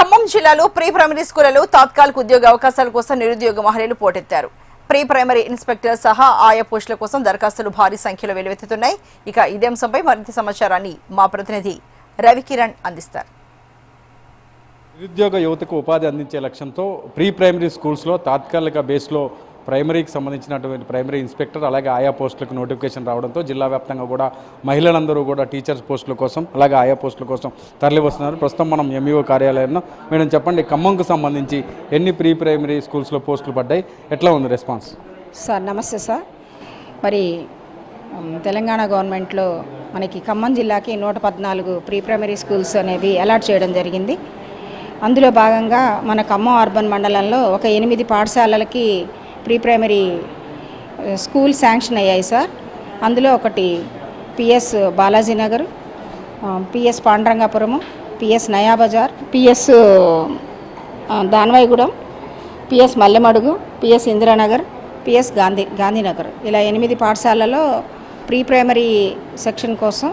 ఖమ్మం జిల్లాలో pre primary స్కూళ్లలో తాత్కాలిక ఉద్యోగ అవకాశాల కోసం నిరుద్యోగ మహిళలు పోటెత్తారు. ప్రీ ప్రైమరీ ఇన్స్పెక్టర్ సహా ఆయా పోస్టుల కోసం దరఖాస్తులు భారీ సంఖ్యలో వెలువెత్తుతున్నాయి. ఇక ఇదే అంశంపై మరింత సమాచారాన్ని మా ప్రతినిధి రవికిరణ్ అందిస్తారు. నిరుద్యోగ యువతకు ఉపాధి అందించే లక్ష్యంతో ప్రీ ప్రైమరీ స్కూల్స్లో తాత్కాలిక బేస్లో ప్రైమరీకి సంబంధించినటువంటి ప్రైమరీ ఇన్స్పెక్టర్ అలాగే ఆయా పోస్టులకు నోటిఫికేషన్ రావడంతో జిల్లా వ్యాప్తంగా కూడా మహిళలందరూ కూడా టీచర్స్ పోస్టుల కోసం అలాగే ఆయా పోస్టుల కోసం తరలి వస్తున్నారు. ప్రస్తుతం మనం ఎంఈఓ కార్యాలయంలో. మేడం చెప్పండి, ఖమ్మంకు సంబంధించి ఎన్ని ప్రీ ప్రైమరీ స్కూల్స్లో పోస్టులు పడ్డాయి, ఎట్లా ఉంది రెస్పాన్స్? సార్ నమస్తే సార్. మరి తెలంగాణ గవర్నమెంట్లో మనకి ఖమ్మం జిల్లాకి 114 ప్రీ ప్రైమరీ స్కూల్స్ అనేవి అలాట్ చేయడం జరిగింది. అందులో భాగంగా మన ఖమ్మం అర్బన్ మండలంలో ఒక 8 పాఠశాలలకి ప్రీ ప్రైమరీ స్కూల్ శాంక్షన్ అయ్యాయి సార్. అందులో ఒకటి PS Balajinagar, PS Pandrangapuram, PS Nayabazar, PS Danvaigudem, PS Mallemadugu, PS Indiranagar, PS Gandhinagar, ఇలా 8 పాఠశాలలో ప్రీ ప్రైమరీ సెక్షన్ కోసం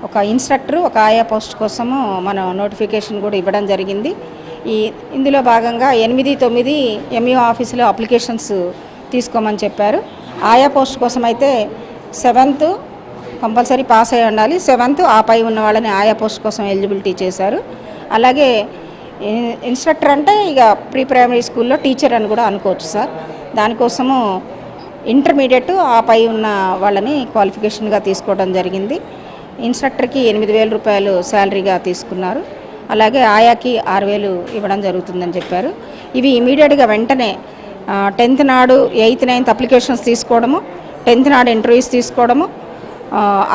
ఒక ఇన్స్ట్రక్టర్ ఒక ఆయా పోస్ట్ కోసము మనం నోటిఫికేషన్ కూడా ఇవ్వడం జరిగింది. ఇందులో భాగంగా 8, 9 ఎంఈఓ ఆఫీసులో అప్లికేషన్స్ తీసుకోమని చెప్పారు. ఆయా పోస్ట్ కోసం అయితే 7th కంపల్సరీ పాస్ అయి ఉండాలి. 7th ఆపై ఉన్న వాళ్ళని ఆయా పోస్ట్ కోసం ఎలిజిబిలిటీ చేశారు. అలాగే ఇన్స్ట్రక్టర్ అంటే ఇక ప్రీ ప్రైమరీ స్కూల్లో టీచర్ అని కూడా అనుకోవచ్చు సార్. దానికోసము ఇంటర్మీడియట్ ఆపై ఉన్న వాళ్ళని క్వాలిఫికేషన్గా తీసుకోవడం జరిగింది. ఇన్స్ట్రక్టర్కి 8,000 రూపాయలు శాలరీగా తీసుకున్నారు. అలాగే ఆయాకి 6,000 ఇవ్వడం జరుగుతుందని చెప్పారు. ఇవి ఇమీడియట్గా వెంటనే 10th నాడు 8th 9th అప్లికేషన్స్ తీసుకోవడము, 10th నాడు ఇంటర్వ్యూస్ తీసుకోవడము,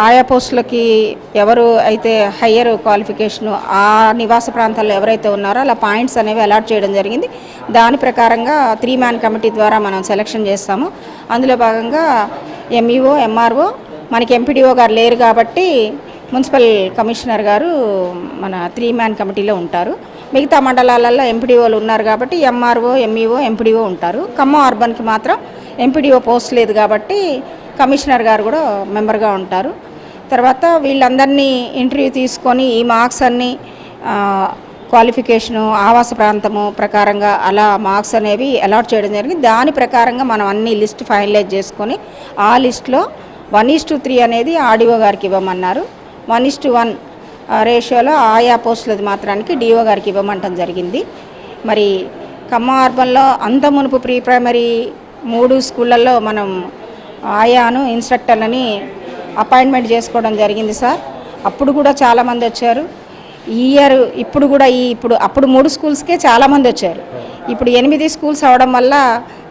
ఆయా పోస్టులకి ఎవరు అయితే హయ్యర్ క్వాలిఫికేషను ఆ నివాస ప్రాంతాల్లో ఎవరైతే ఉన్నారో అలా పాయింట్స్ అనేవి అలాట్ చేయడం జరిగింది. దాని ప్రకారంగా 3 man కమిటీ ద్వారా మనం సెలక్షన్ చేస్తాము. అందులో భాగంగా ఎంఈఓ, ఎంఆర్ఓ, మనకి ఎంపీడీఓ గారు లేరు కాబట్టి మున్సిపల్ కమిషనర్ గారు మన 3 man కమిటీలో ఉంటారు. మిగతా మండలాలలో ఎంపీడీఓలు ఉన్నారు కాబట్టి ఎంఆర్ఓ, ఎంఈఓ, ఎంపీడీఓ ఉంటారు. ఖమ్మం అర్బన్కి మాత్రం ఎంపీడీఓ పోస్ట్ లేదు కాబట్టి కమిషనర్ గారు కూడా మెంబర్గా ఉంటారు. తర్వాత వీళ్ళందరినీ ఇంటర్వ్యూ తీసుకొని ఈ మార్క్స్ అన్నీ క్వాలిఫికేషను, ఆవాస ప్రాంతము ప్రకారంగా అలా మార్క్స్ అనేవి అలాట్ చేయడం జరిగింది. దాని ప్రకారంగా మనం అన్ని లిస్ట్ ఫైనలైజ్ చేసుకొని ఆ లిస్టులో 1:3 అనేది ఆర్డీఓ గారికి ఇవ్వమన్నారు. 1:1 రేషియోలో ఆయా పోస్టులది మాత్రానికి డిఓ గారికి ఇవ్వమంటం జరిగింది. మరి ఖమ్మం అర్బన్లో అంత మునుపు ప్రీ ప్రైమరీ 3 స్కూళ్ళల్లో మనం ఆయాను ఇన్స్ట్రక్టర్లని అపాయింట్మెంట్ చేసుకోవడం జరిగింది సార్. అప్పుడు కూడా చాలామంది వచ్చారు. ఈ ఇయర్ ఇప్పుడు కూడా అప్పుడు 3 స్కూల్స్కే చాలామంది వచ్చారు. ఇప్పుడు 8 స్కూల్స్ అవడం వల్ల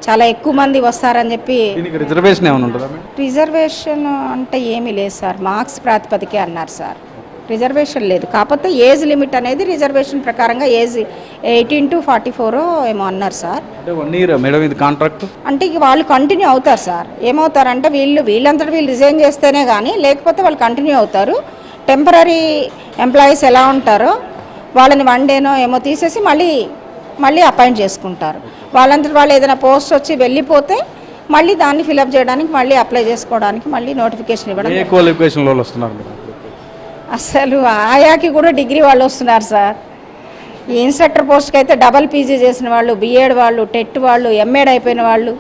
చాలా ఎక్కువ మంది వస్తారని చెప్పి. రిజర్వేషన్ ఏమైనా ఉంటుందా? రిజర్వేషన్ అంటే ఏమీ లేదు సార్, మార్క్స్ ప్రాతిపదికే అన్నారు సార్. రిజర్వేషన్ లేదు, కాకపోతే ఏజ్ లిమిట్ అనేది రిజర్వేషన్ ప్రకారంగా ఏజ్ 18 to 44 ఏమో అన్నారు సార్. అంటే 1 year మేడం ఇది కాంట్రాక్ట్ అంటే ఇక వాళ్ళు కంటిన్యూ అవుతారు సార్. ఏమవుతారంటే వీళ్ళంతటా వీళ్ళు రిజైన్ చేస్తేనే కానీ, లేకపోతే వాళ్ళు కంటిన్యూ అవుతారు. టెంపరీ ఎంప్లాయీస్ ఎలా ఉంటారో వాళ్ళని 1 dayనో ఏమో తీసేసి మళ్ళీ అపాయింట్ చేసుకుంటారు. వాళ్ళంతటి వాళ్ళు ఏదైనా పోస్ట్ వచ్చి వెళ్ళిపోతే మళ్ళీ దాన్ని ఫిలప్ చేయడానికి మళ్ళీ అప్లై చేసుకోవడానికి మళ్ళీ నోటిఫికేషన్ ఇవ్వడం. ఏ క్వాలిఫికేషన్ వాళ్ళు వస్తున్నారు? అసలు ఆయాకి కూడా డిగ్రీ వాళ్ళు వస్తున్నారు సార్. ఈ ఇన్స్ట్రక్టర్ పోస్ట్కి అయితే డబల్ పీజీ చేసిన వాళ్ళు, బిఎడ్ వాళ్ళు, టెట్ వాళ్ళు, ఎంఏడ్ అయిపోయిన వాళ్ళు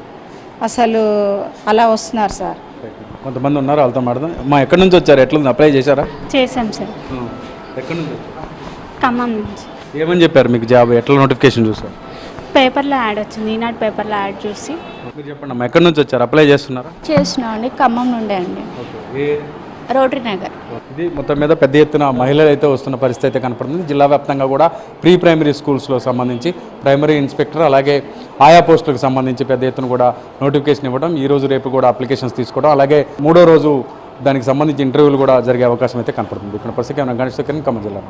అసలు అలా వస్తున్నారు సార్. కొంతమంది ఉన్నారు, వాళ్ళతో మాట్లాడదాం. మా ఎక్కడి నుంచి వచ్చారు, ఎట్లా అప్లై చేశారా? చేశాం సార్. ఎక్కడి నుంచి? ఖమ్మం నుంచి. ఏమని చెప్పారు మీకు జాబ్, ఎట్లా నోటిఫికేషన్ చూసారు? పేపర్లో యాడ్ వచ్చింది, ఈనాడు పేపర్లో యాడ్ చూసి. మీరు చెప్పండి అమ్మా, ఎక్కడి నుంచి వచ్చారు, అప్లై చేస్తున్నారా? చేసినాం అండి, ఖమ్మం నుండే అండి, రోటరీ నగర్. ఇది మొత్తం మీద పెద్ద ఎత్తున మహిళలు అయితే వస్తున్న పరిస్థితి అయితే కనపడుతుంది. జిల్లా వ్యాప్తంగా కూడా ప్రీ ప్రైమరీ స్కూల్స్లో సంబంధించి ప్రైమరీ ఇన్స్పెక్టర్ అలాగే ఆయా పోస్టులకు సంబంధించి పెద్ద ఎత్తున కూడా నోటిఫికేషన్ ఇవ్వడం, ఈ రోజు రేపు కూడా అప్లికేషన్స్ తీసుకోవడం, అలాగే 3వ రోజు దానికి సంబంధించి ఇంటర్వ్యూలు కూడా జరిగే అవకాశం అయితే కనపడుతుంది. ఇక్కడ ప్రస్తుతం గణేష్ ఖమ్మం జిల్లా.